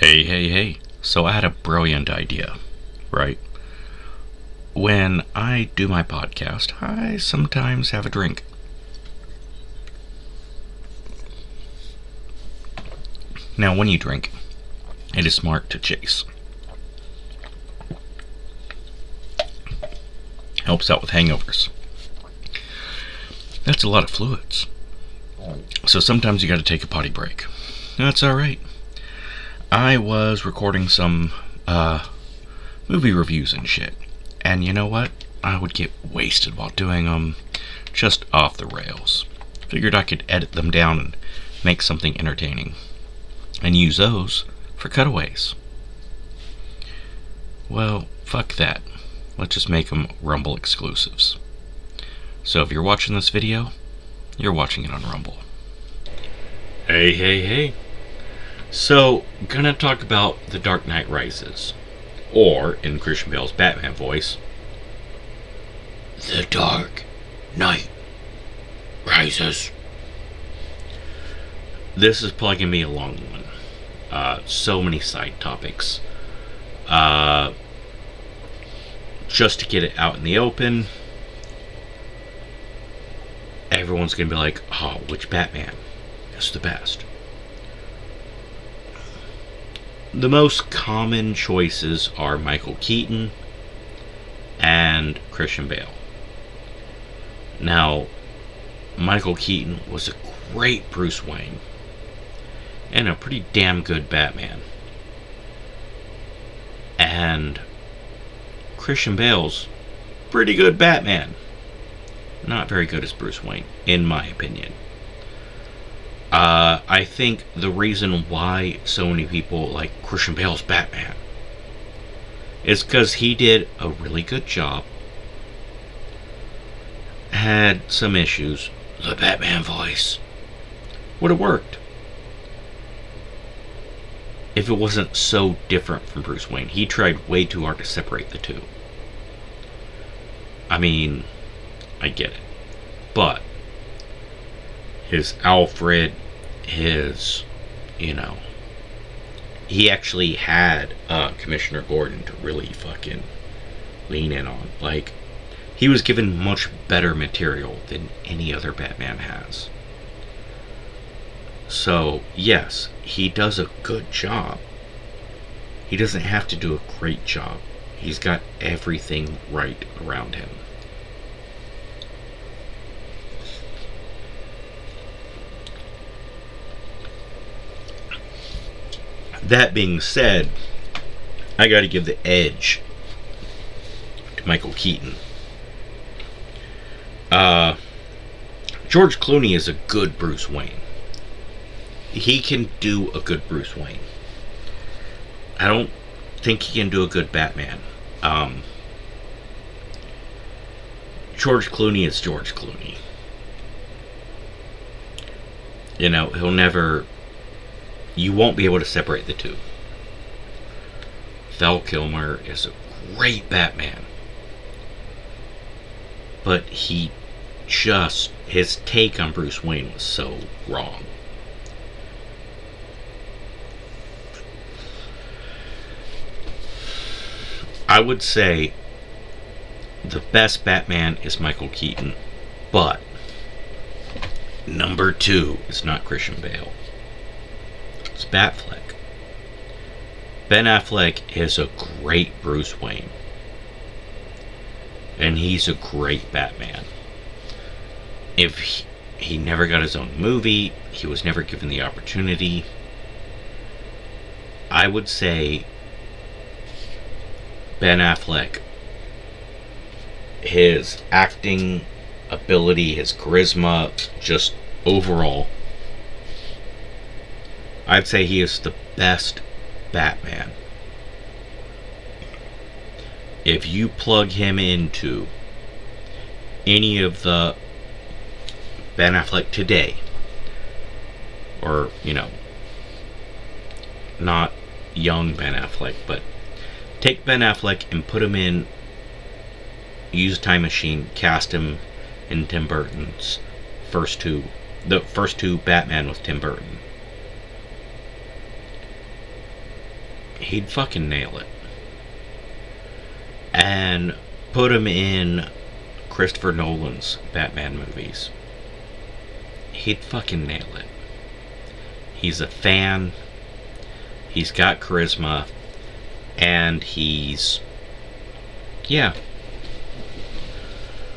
Hey. So I had a brilliant idea, right? When I do my podcast, I sometimes have a drink. Now, when you drink, it is smart to chase. Helps out with hangovers. That's a lot of fluids. So sometimes you gotta take a potty break. That's alright. I was recording some movie reviews and shit. And you know what? I would get wasted while doing them, just off the rails. Figured I could edit them down and make something entertaining. And use those for cutaways. Well, fuck that. Let's just make them Rumble exclusives. So if you're watching this video, you're watching it on Rumble. Hey. So, gonna talk about The Dark Knight Rises. Or, in Christian Bale's Batman voice, The Dark Knight Rises. This is probably gonna be a long one. So many side topics. Just to get it out in the open, everyone's gonna be like, oh, which Batman is the best? The most common choices are Michael Keaton and Christian Bale. Now, Michael Keaton was a great Bruce Wayne and a pretty damn good Batman. And Christian Bale's pretty good Batman. Not very good as Bruce Wayne, in my opinion. I think the reason why so many people like Christian Bale's Batman is because he did a really good job. Had some issues. The Batman voice would have worked if it wasn't so different from Bruce Wayne. He tried way too hard to separate the two. I mean, I get it. But his Alfred, he actually had Commissioner Gordon to really fucking lean in on. Like, he was given much better material than any other Batman has. So, yes, he does a good job. He doesn't have to do a great job. He's got everything right around him. That being said, I gotta give the edge to Michael Keaton. George Clooney is a good Bruce Wayne. He can do a good Bruce Wayne. I don't think he can do a good Batman. George Clooney is George Clooney. He'll never... You won't be able to separate the two. Val Kilmer is a great Batman. But his take on Bruce Wayne was so wrong. I would say the best Batman is Michael Keaton, but number 2 is not Christian Bale. It's Batfleck. Ben Affleck is a great Bruce Wayne. And he's a great Batman. If he never got his own movie, he was never given the opportunity, I would say Ben Affleck, his acting ability, his charisma, just overall, I'd say he is the best Batman. If you plug him into any of the Ben Affleck today, or, not young Ben Affleck, but take Ben Affleck and put him in, use a time machine, cast him in Tim Burton's the first two Batman with Tim Burton. he'd fucking nail it. And put him in Christopher Nolan's Batman movies. He'd fucking nail it. He's a fan. He's got charisma. And he's... yeah.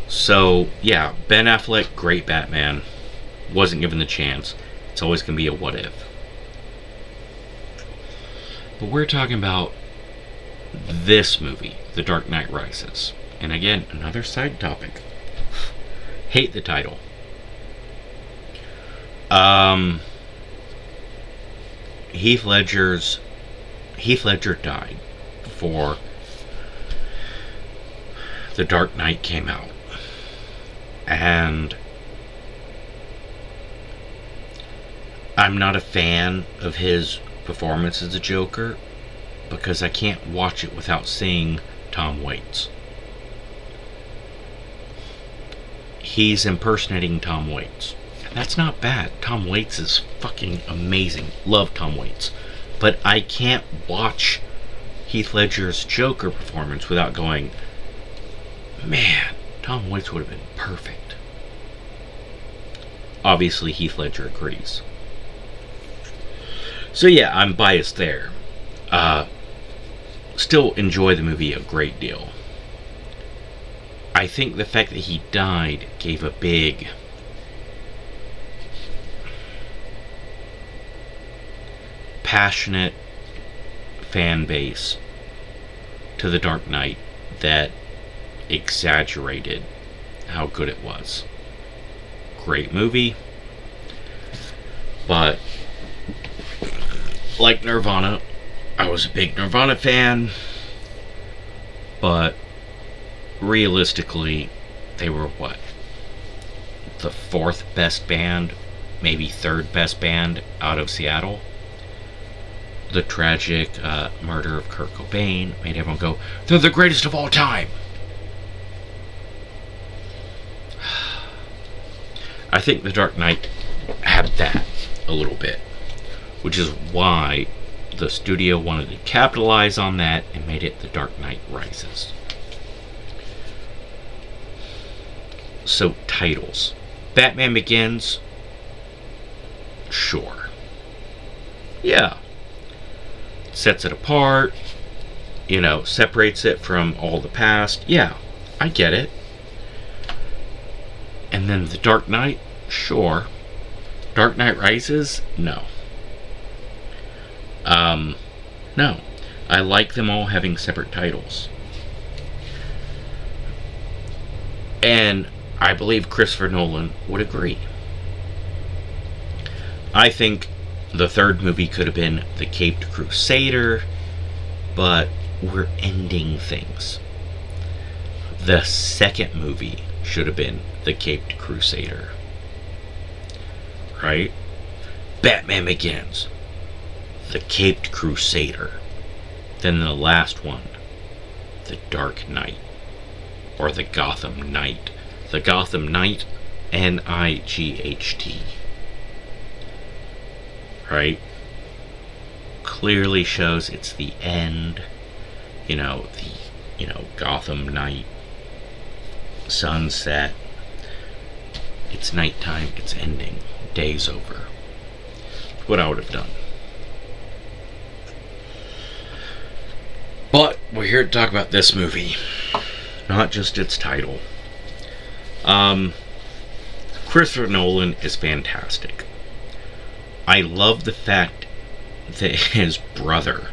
So, yeah, Ben Affleck, great Batman. Wasn't given the chance. It's always going to be a what if. But we're talking about this movie, The Dark Knight Rises. And again, another side topic. Hate the title. Heath Ledger died before The Dark Knight came out. And I'm not a fan of his performance as a Joker because I can't watch it without seeing Tom Waits. He's impersonating Tom Waits. And that's not bad. Tom Waits is fucking amazing. Love Tom Waits. But I can't watch Heath Ledger's Joker performance without going, man, Tom Waits would have been perfect. Obviously, Heath Ledger agrees. So yeah, I'm biased there. Still enjoy the movie a great deal. I think the fact that he died gave a big passionate fan base to The Dark Knight that exaggerated how good it was. Great movie, but like Nirvana, I was a big Nirvana fan, but realistically, they were what? The fourth best band, maybe third best band out of Seattle. The tragic murder of Kurt Cobain made everyone go, they're the greatest of all time. I think The Dark Knight had that a little bit, which is why the studio wanted to capitalize on that and made it The Dark Knight Rises. So, titles. Batman Begins? Sure. Yeah. Sets it apart, separates it from all the past. Yeah, I get it. And then The Dark Knight? Sure. Dark Knight Rises? No. No. I like them all having separate titles. And I believe Christopher Nolan would agree. I think the third movie could have been The Caped Crusader, but we're ending things. The second movie should have been The Caped Crusader. Right? Batman Begins. The Caped Crusader. Then the last one, The Dark Knight. Or The Gotham Knight. The Gotham Knight, Night. Right? Clearly shows it's the end. Gotham Knight. Sunset. It's nighttime. It's ending. Day's over. What I would have done. But we're here to talk about this movie, not just its title. Christopher Nolan is fantastic. I love the fact that his brother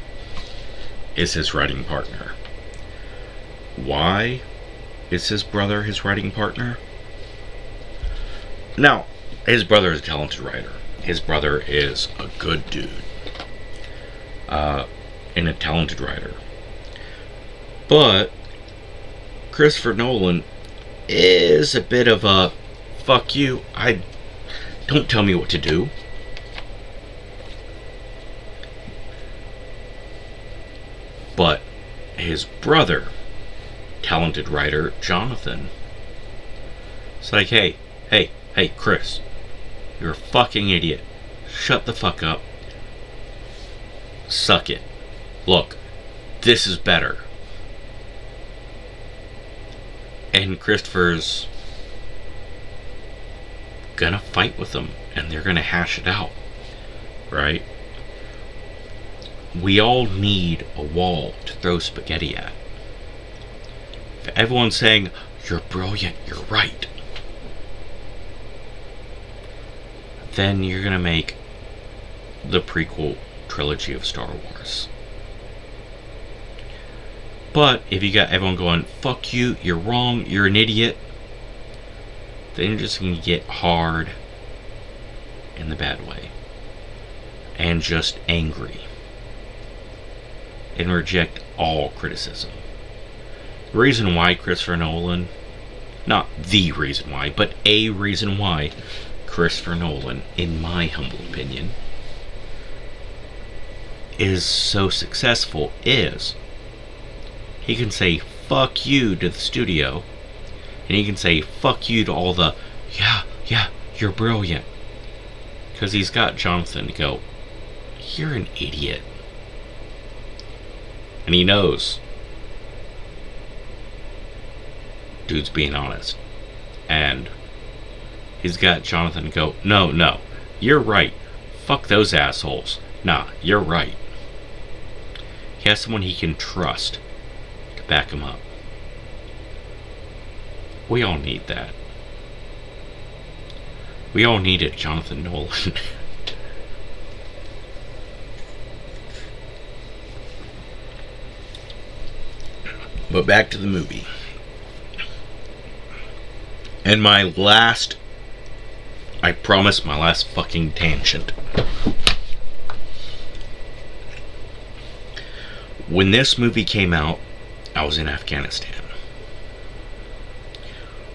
is his writing partner. Why is his brother his writing partner? Now, his brother is a talented writer. His brother is a good dude. And a talented writer. But Christopher Nolan is a bit of a fuck you. Don't tell me what to do. But his brother, talented writer Jonathan, it's like, hey, Chris, you're a fucking idiot. Shut the fuck up. Suck it. look, this is better. And Christopher's gonna fight with them, and they're gonna hash it out, right? We all need a wall to throw spaghetti at. If everyone's saying, you're brilliant, you're right, then you're gonna make the prequel trilogy of Star Wars. But if you got everyone going, fuck you, you're wrong, you're an idiot, then you're just gonna get hard in the bad way. And just angry. And reject all criticism. The reason why Christopher Nolan, not the reason why, but a reason why Christopher Nolan, in my humble opinion, is so successful is he can say fuck you to the studio, and he can say fuck you to all the yeah, you're brilliant, because he's got Jonathan to go, you're an idiot. And he knows dude's being honest, and he's got Jonathan to go, no, you're right, fuck those assholes, nah, you're right. He has someone he can trust to back him up. We all need that. We all needed Jonathan Nolan. But back to the movie. And my last, I promise, my last fucking tangent. When this movie came out, I was in Afghanistan.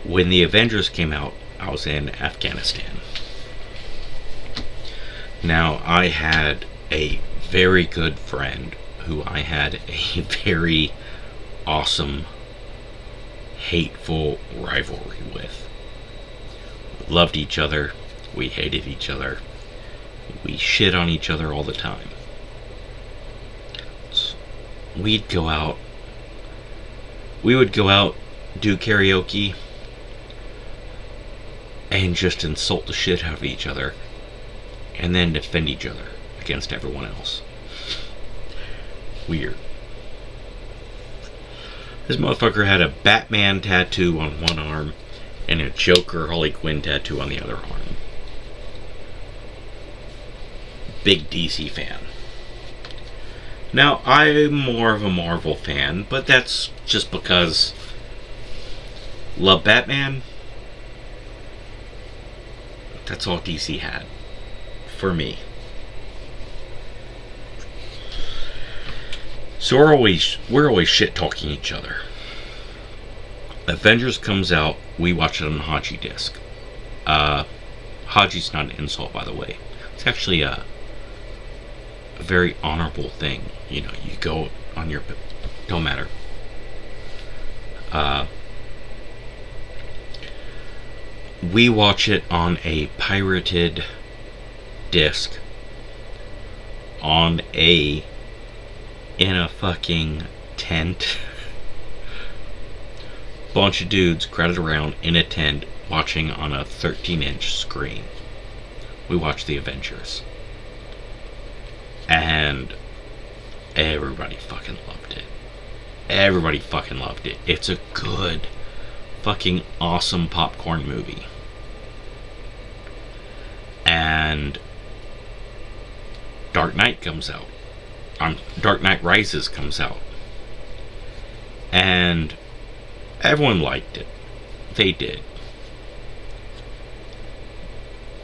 When the Avengers came out, I was in Afghanistan. Now, I had a very good friend who I had a very awesome, hateful rivalry with. We loved each other. We hated each other. We shit on each other all the time. We'd go out. We would go out, do karaoke, and just insult the shit out of each other, and then defend each other against everyone else. Weird. This motherfucker had a Batman tattoo on one arm and a Joker Harley Quinn tattoo on the other arm. Big DC fan. Now, I'm more of a Marvel fan, but that's just because love Batman. That's all DC had for me. So we're always shit talking each other. Avengers comes out, we watch it on Haji disc. Haji's not an insult, by the way. It's actually a very honorable thing. You know, you go on your, don't matter. We watch it on a pirated disc in a fucking tent. Bunch of dudes crowded around in a tent watching on a 13-inch screen. We watched the Avengers. And everybody fucking loved it. Everybody fucking loved it. It's a good, fucking awesome popcorn movie. And Dark Knight comes out. Dark Knight Rises comes out. And everyone liked it. They did.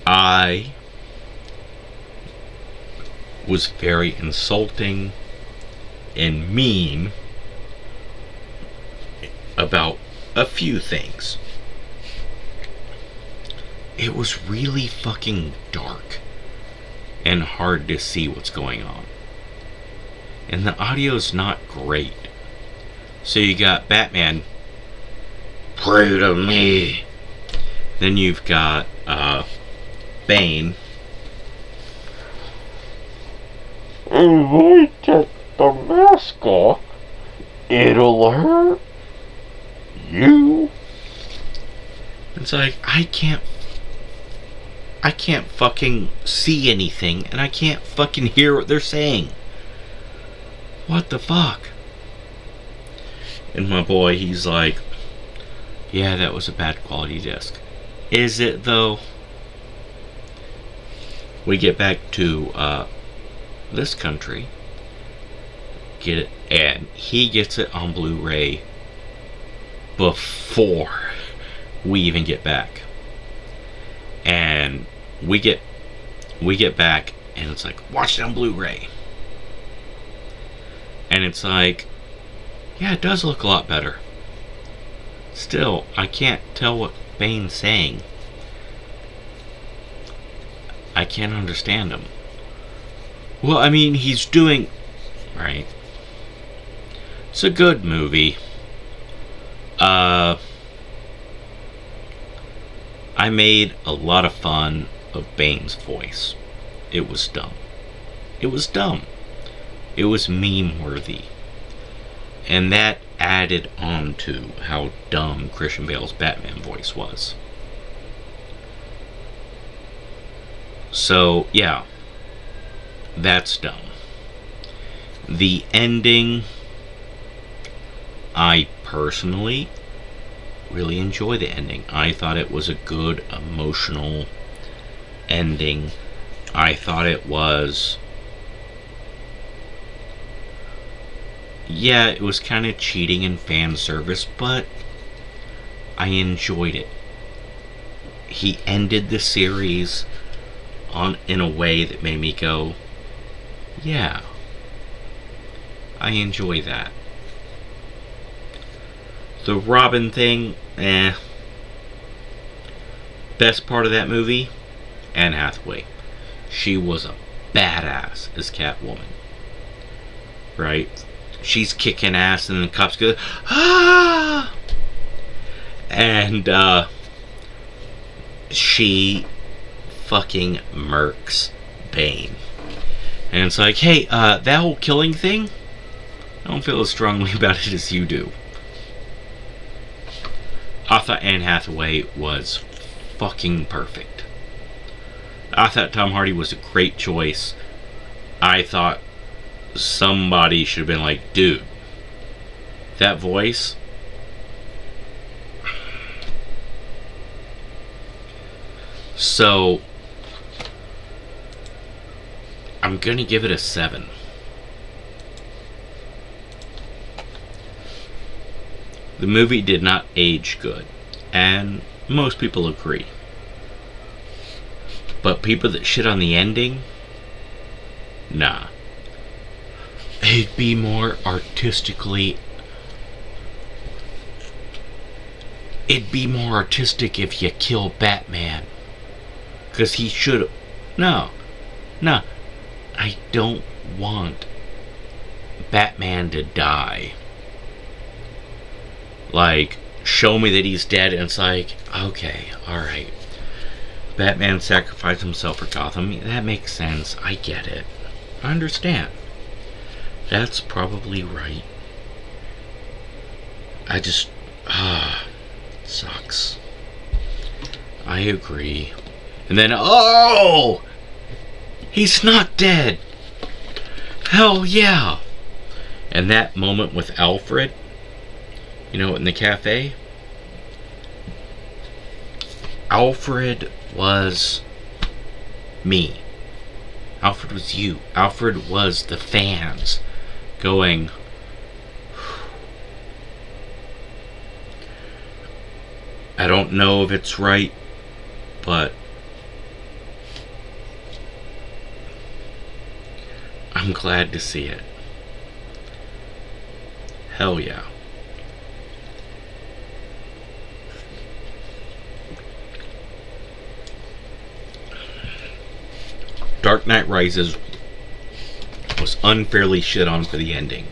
I was very insulting and mean about a few things. It was really fucking dark and hard to see what's going on. And the audio's not great. So you got Batman, pray to me. Then you've got Bane. the mask off, it'll hurt you. It's like, I can't fucking see anything, and I can't fucking hear what they're saying. What the fuck? And my boy, he's like, yeah, that was a bad quality disc. Is it though? We get back to this country, get it, and he gets it on Blu-ray before we even get back. And we get back, and it's like, watch it on Blu-ray. And it's like, yeah, it does look a lot better. Still, I can't tell what Bane's saying. I can't understand him. Well, I mean, he's doing... Right. It's a good movie. I made a lot of fun of Bane's voice. It was dumb. It was dumb. It was meme-worthy. And that added on to how dumb Christian Bale's Batman voice was. So, yeah. That's dumb. The ending, I personally really enjoy the ending. I thought it was a good emotional ending. I thought it was... Yeah, it was kind of cheating and fan service, but I enjoyed it. He ended the series in a way that made me go, yeah, I enjoy that. The Robin thing, Best part of that movie, Anne Hathaway. She was a badass as Catwoman. Right? She's kicking ass and the cops go, ah! And, she fucking murks Bane. And it's like, hey, that whole killing thing, I don't feel as strongly about it as you do. I thought Anne Hathaway was fucking perfect. I thought Tom Hardy was a great choice. I thought somebody should have been like, dude, that voice. So, I'm gonna give it a 7. The movie did not age good, and most people agree. But people that shit on the ending, nah. It'd be more artistically... It'd be more artistic if you kill Batman. Because he should... No. I don't want Batman to die. Like, show me that he's dead, and it's like, okay, alright. Batman sacrificed himself for Gotham. That makes sense. I get it. I understand. That's probably right. I just... sucks. I agree. And then, oh! He's not dead! Hell yeah! And that moment with Alfred, you know, in the cafe, Alfred was me. Alfred was you. Alfred was the fans going, I don't know if it's right, but I'm glad to see it. Hell yeah. Dark Knight Rises was unfairly shit on for the ending.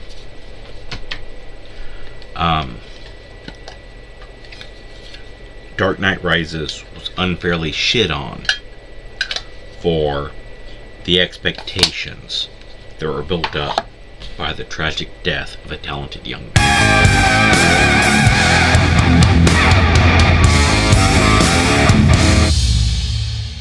Dark Knight Rises was unfairly shit on for the expectations that were built up by the tragic death of a talented young man.